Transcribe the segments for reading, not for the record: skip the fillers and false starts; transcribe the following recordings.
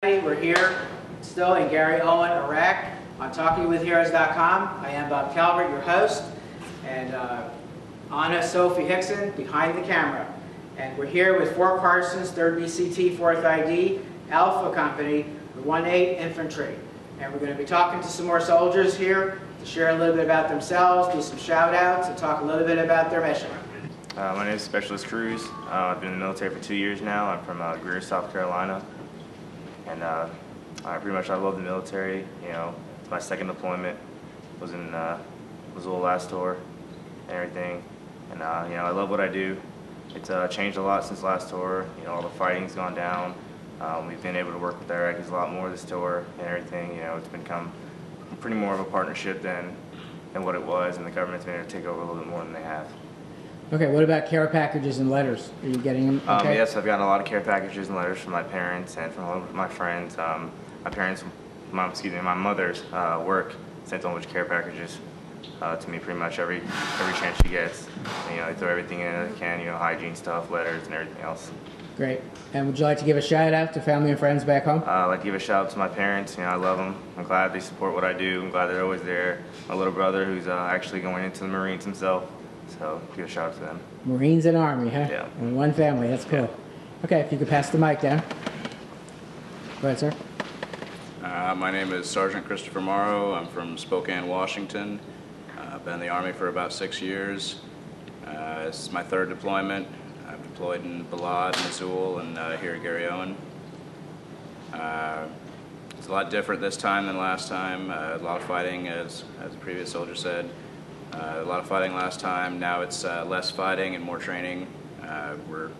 We're here still in Gary Owen, Iraq on TalkingWithHeroes.com. I am Bob Calvert, your host, and Anna Sophie Hickson behind the camera. And we're here with 4 Carsons, 3BCT4ID, Alpha Company, the 1-8 Infantry. And we're going to be talking to some more soldiers here to share a little bit about themselves, do some shout outs, and talk a little bit about their mission. My name is Specialist Cruz. I've been in the military for 2 years now. I'm from Greer, South Carolina. And I love the military. You know, it's my second deployment. Was in Missoula last tour and everything. And you know, I love what I do. It's changed a lot since last tour. You know, all the fighting's gone down. We've been able to work with the Iraqis a lot more this tour and everything. You know, it's become pretty more of a partnership than what it was, and the government's been able to take over a little bit more than they have. Okay, what about care packages and letters? Are you getting them? Okay. Yes, I've gotten a lot of care packages and letters from my parents and from all of my friends. My mother's work sent a bunch of care packages to me pretty much every chance she gets. And, you know, they throw everything in that they can, you know, hygiene stuff, letters, and everything else. Great. And would you like to give a shout out to family and friends back home? I'd like to give a shout out to my parents. You know, I love them. I'm glad they support what I do. I'm glad they're always there. My little brother, who's actually going into the Marines himself. So give a shout out to them. Marines and Army, huh? Yeah. And one family, that's cool. Yeah. Okay, if you could pass the mic down. Go ahead, sir. My name is Sergeant Christopher Marro. I'm from Spokane, Washington. I've been in the Army for about 6 years. This is my 3rd deployment. I've deployed in Balad, Missoula, and here at Gary Owen. It's a lot different this time than last time. A lot of fighting, as the previous soldier said. A lot of fighting last time. Now it's less fighting and more training. We're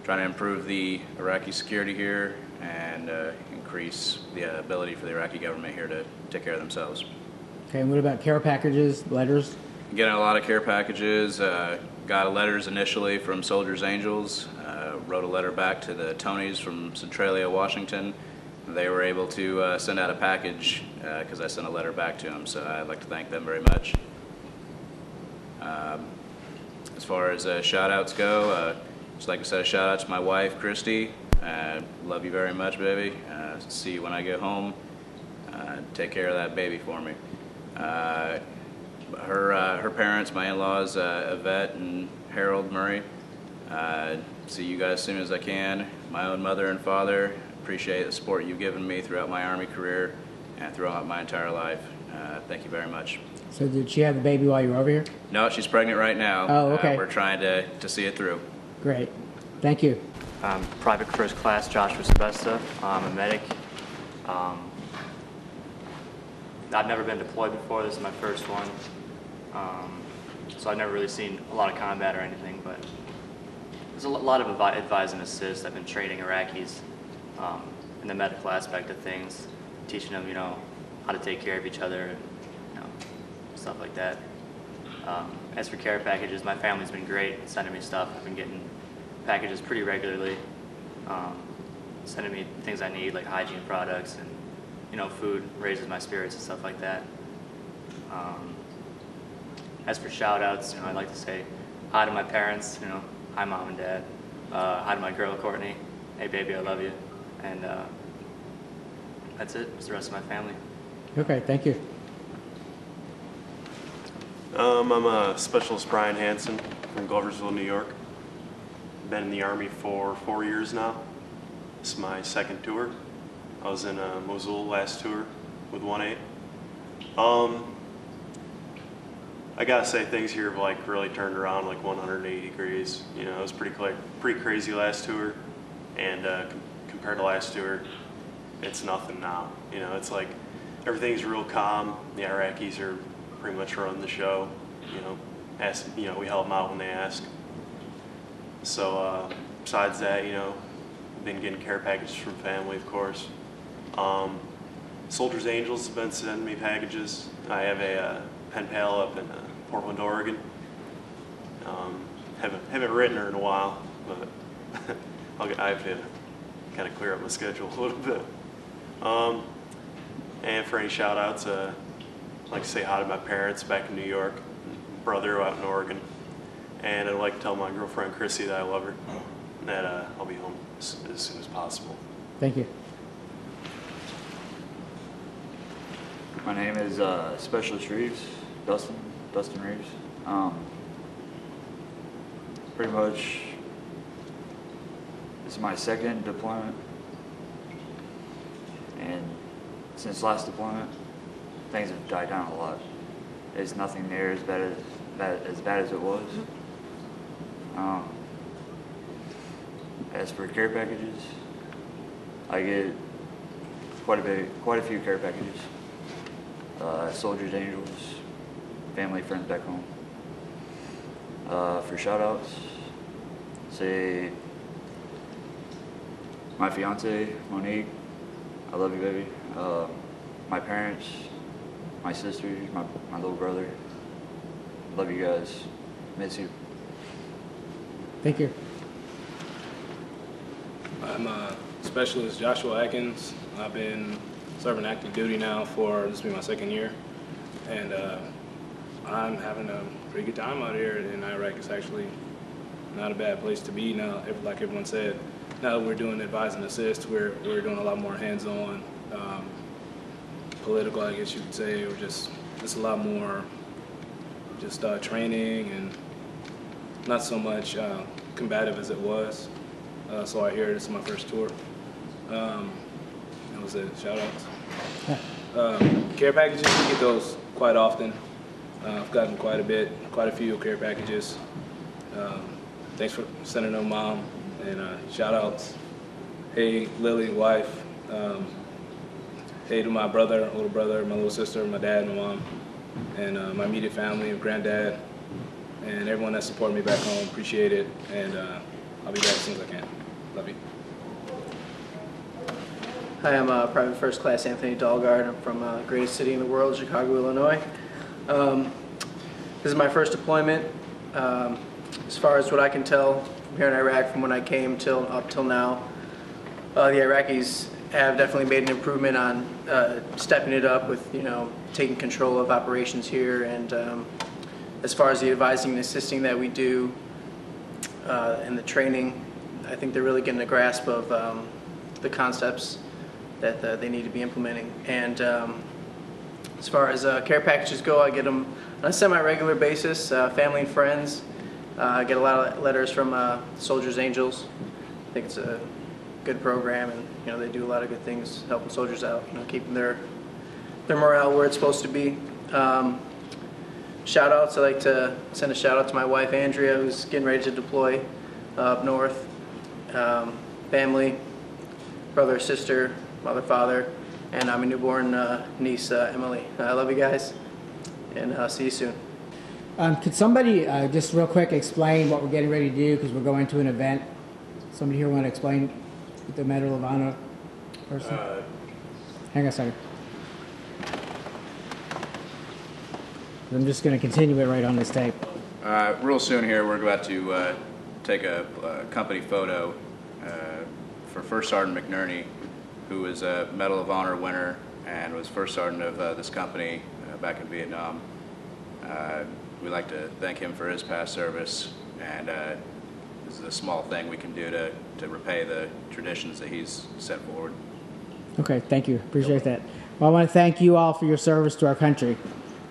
trying to improve the Iraqi security here and increase the ability for the Iraqi government here to take care of themselves. Okay, and what about care packages, letters? Getting a lot of care packages. Got letters initially from Soldiers Angels. Wrote a letter back to the Tonys from Centralia, Washington. They were able to send out a package because I sent a letter back to them, so I'd like to thank them very much. As far as shout-outs go, just like to say a shout-out to my wife, Christy. Love you very much, baby. See you when I get home. Take care of that baby for me. Her parents, my in-laws, Yvette and Harold Murray. See you guys as soon as I can. My own mother and father, appreciate the support you've given me throughout my Army career and throughout my entire life. Thank you very much. So did she have the baby while you were over here? No, she's pregnant right now. Oh, okay. We're trying to see it through. Great. Thank you. Private First Class Joshue Sebesta. I'm a medic. I've never been deployed before. This is my first one. So I've never really seen a lot of combat or anything, but there's a lot of advise and assist. I've been training Iraqis in the medical aspect of things, teaching them, you know, how to take care of each other and, you know, stuff like that. As for care packages, my family's been great sending me stuff. I've been getting packages pretty regularly, sending me things I need, like hygiene products and, you know, food raises my spirits and stuff like that. As for shout outs, you know, I'd like to say hi to my parents, you know, hi mom and dad, hi to my girl Courtney, hey baby, I love you, and that's it. It's the rest of my family. Okay, thank you. I'm a Specialist Brian Hansen from Gloversville, New York. Been in the Army for 4 years now. This is my 2nd tour. I was in Mosul last tour with 1-8. I gotta say things here have like really turned around like 180 degrees. You know, it was pretty crazy last tour, and compared to last tour, it's nothing now. You know, it's like everything's real calm. The Iraqis are pretty much running the show. You know, we help them out when they ask. So besides that, you know, been getting care packages from family, of course. Soldiers Angels have been sending me packages. I have a pen pal up in Portland, Oregon. Haven't written her in a while, but I have to kind of clear up my schedule a little bit. And for any shout outs, I'd like to say hi to my parents back in New York, brother out in Oregon, and I'd like to tell my girlfriend Chrissy that I love her, and that I'll be home as soon as possible. Thank you. My name is Specialist Reeves, Dustin Reeves. Pretty much, this is my second deployment, and since last deployment, things have died down a lot. It's nothing near as bad as it was. As for care packages, I get quite a few care packages. Soldiers, Angels, family, friends back home. For shout outs, say my fiance, Monique, I love you, baby. My parents, my sisters, my little brother. Love you guys. Miss you. Thank you. I'm Specialist Joshue Adkins. I've been serving active duty now for, this will be my second year. And I'm having a pretty good time out here in Iraq. It's actually not a bad place to be now, like everyone said. Now that we're doing advise and assist, we're doing a lot more hands-on, political, I guess you could say, or just a lot more just training and not so much combative as it was. So I hear this is my first tour. That was it, shout outs. Care packages, we get those quite often. I've gotten quite a few care packages. Thanks for sending them, Mom, and shout outs. Hey, Lily, wife. Hey to my brother, older brother, my little sister, my dad, my mom, and my immediate family, granddad, and everyone that supported me back home. Appreciate it, and I'll be back as soon as I can. Love you. Hi, I'm Private First Class Anthony Dalgood. I'm from the greatest city in the world, Chicago, Illinois. This is my first deployment. As far as what I can tell from here in Iraq, from when I came up till now, the Iraqis have definitely made an improvement on stepping it up with, taking control of operations here. And as far as the advising and assisting that we do and the training, I think they're really getting a grasp of the concepts that they need to be implementing. And as far as care packages go, I get them on a semi-regular basis, family and friends. I get a lot of letters from Soldiers Angels. I think it's a good program, and they do a lot of good things helping soldiers out, keeping their morale where it's supposed to be. Shout outs, I like to send a shout out to my wife Andrea, who's getting ready to deploy up north. Family, brother, sister, mother, father, and my newborn niece Emily. I love you guys, and see you soon. Could somebody just real quick explain what we're getting ready to do, because we're going to an event? Somebody here want to explain the Medal of Honor person? Hang on a second. I'm just going to continue it right on this tape. Real soon here, we're about to take a company photo for First Sergeant McNerney, who is a Medal of Honor winner and was First Sergeant of this company back in Vietnam. We'd like to thank him for his past service, and this is a small thing we can do to repay the traditions that he's set forward. Okay, thank you. Appreciate that. Well, I want to thank you all for your service to our country.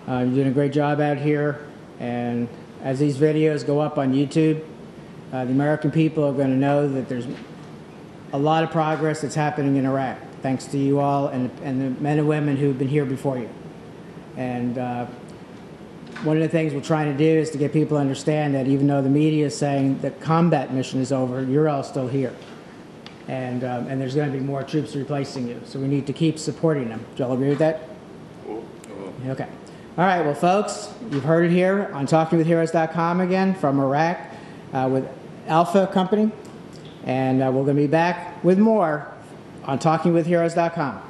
You're doing a great job out here, and as these videos go up on YouTube, the American people are going to know that there's a lot of progress that's happening in Iraq, thanks to you all and the men and women who've been here before you. And one of the things we're trying to do is to get people to understand that even though the media is saying the combat mission is over, you're all still here. And there's going to be more troops replacing you. So we need to keep supporting them. Do you all agree with that? Cool. Okay. All right, well, folks, you've heard it here on TalkingWithHeroes.com again from Iraq with Alpha Company. And we're going to be back with more on TalkingWithHeroes.com.